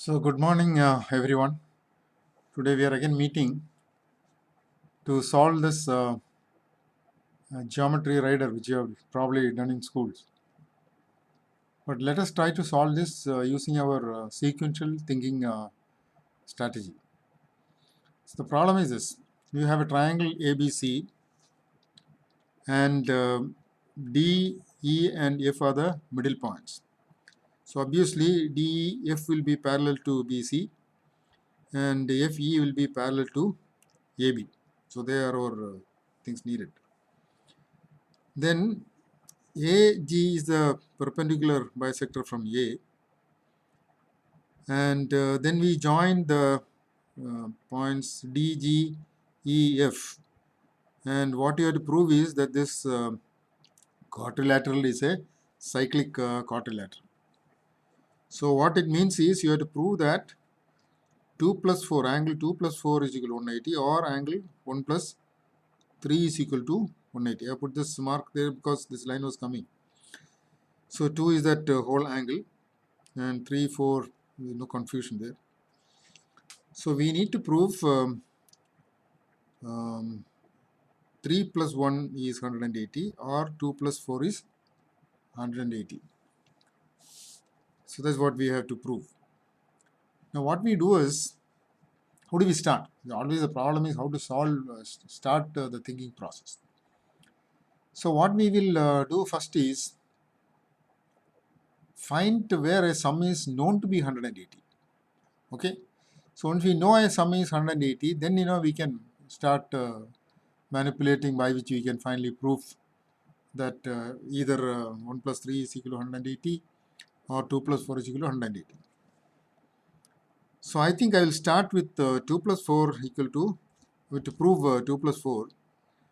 So, good morning, everyone. Today we are again meeting to solve this geometry rider, which you have probably done in schools. But let us try to solve this using our sequential thinking strategy. So, the problem is this: you have a triangle ABC, and D, E, and F are the middle points. So, obviously, D, F will be parallel to BC, and FE will be parallel to AB. So, they are our things needed. Then AG is the perpendicular bisector from A, and then we join the points DG, EF, and what you have to prove is that this quadrilateral is a cyclic quadrilateral. So what it means is you have to prove that 2 plus 4, angle 2 plus 4 is equal to 180, or angle 1 plus 3 is equal to 180. I put this mark there because this line was coming. So 2 is that whole angle, and 3, 4, no confusion there. So we need to prove 3 plus 1 is 180, or 2 plus 4 is 180. So that's what we have to prove. Now what we do is, how do we start? Always the problem is how to start the thinking process. So what we will do first is find where a sum is known to be 180. Okay. So once we know a sum is 180, then we can start manipulating, by which we can finally prove that either 1 plus 3 is equal to 180, or 2 plus 4 is equal to 180. So I think I will start with 2 plus 4 equal to prove 2 plus 4.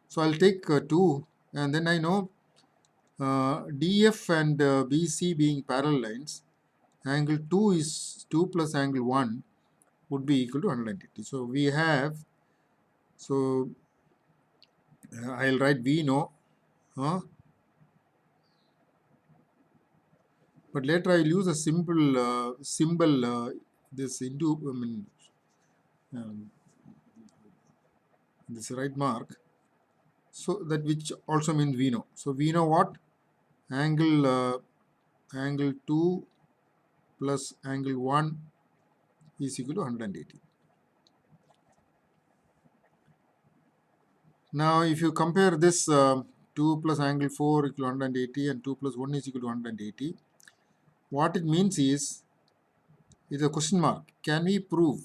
So I'll take 2, and then I know DF and BC being parallel lines, angle 2 is 2 plus angle 1 would be equal to 180. So we have, so I'll write we know, but later I'll use a simple symbol, this into, this right mark, so that which also means we know. So we know what? Angle 2 plus angle 1 is equal to 180. Now if you compare this 2 plus angle 4 equal to 180 and 2 plus 1 is equal to 180, what it means is a question mark. Can we prove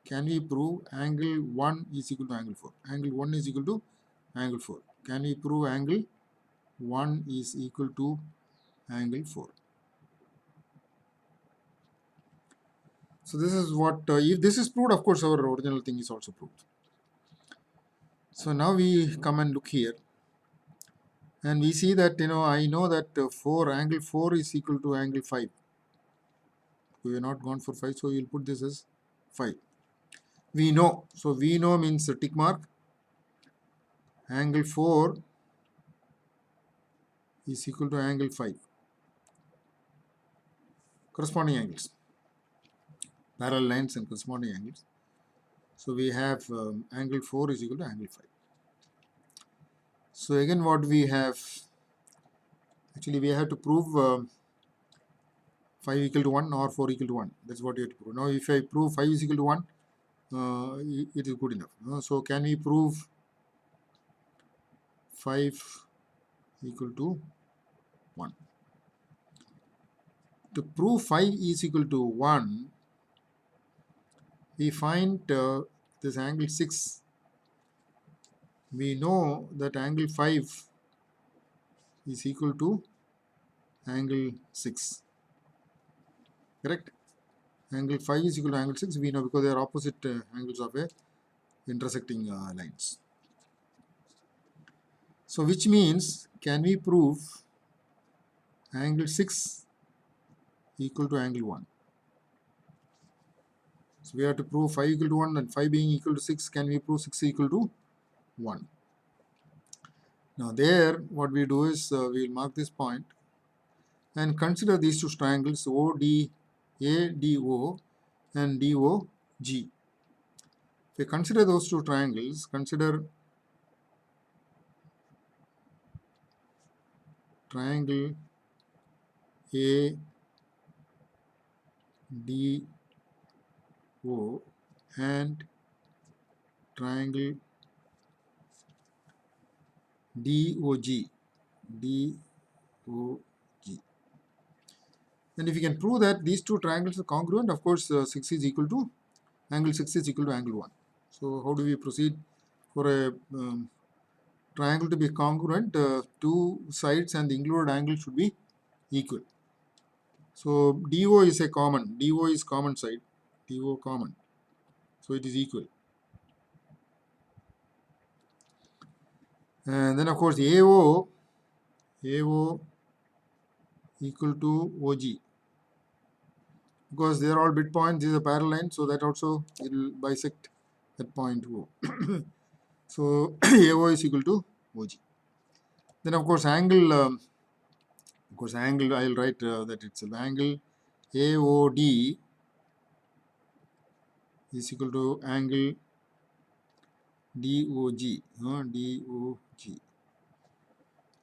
angle 1 is equal to angle 4? Angle 1 is equal to angle 4. Can we prove angle 1 is equal to angle 4? So this is what, if this is proved, of course our original thing is also proved. So now we come and look here, and we see that I know that angle 4 is equal to angle 5. We have not gone for 5, so we will put this as 5. We know, so we know means a tick mark. Angle 4 is equal to angle 5. Corresponding angles, parallel lines and corresponding angles. So we have angle 4 is equal to angle 5. So again what we have, actually we have to prove 5 equal to 1 or 4 equal to 1. That's what you have to prove. Now if I prove 5 is equal to 1, it is good enough. So can we prove 5 equal to 1? To prove 5 is equal to 1, we find this angle 6. We know that angle 5 is equal to angle 6. Correct? Angle 5 is equal to angle 6, we know, because they are opposite angles of a intersecting lines. So which means, can we prove angle 6 equal to angle 1? So we have to prove 5 equal to 1, and 5 being equal to 6, can we prove 6 equal to 1? Now there what we do is we will mark this point and consider these two triangles ADO and DOG. If you consider those two triangles, consider triangle ADO and triangle DOG. And if you can prove that these two triangles are congruent, of course, 6 is equal to angle 6 is equal to angle 1. So how do we proceed for a triangle to be congruent? Two sides and the included angle should be equal. So DO is a common. DO is common side. DO common. So it is equal. And then of course AO equal to OG. Because they are all bid points, this is a parallel line, so that also it will bisect at point O. So AO is equal to OG. Then of course angle I will write that it's an angle AOD is equal to angle DOG,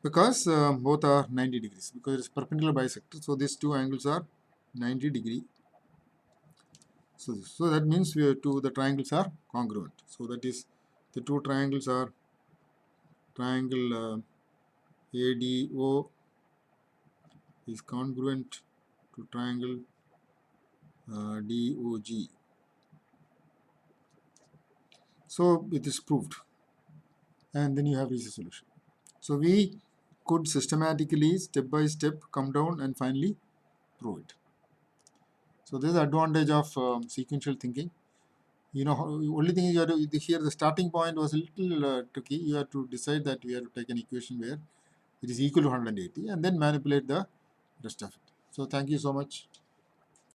because both are 90 degrees, because it's perpendicular bisector, so these two angles are 90 degree. So that means the triangles are congruent. So that is, the two triangles are triangle ADO is congruent to triangle DOG. So it is proved, and then you have reached a solution. So we could systematically, step by step, come down and finally prove it. So this is the advantage of sequential thinking. Only thing is you have to, here the starting point was a little tricky. You have to decide that we have to take an equation where it is equal to 180 and then manipulate the rest of it. So thank you so much.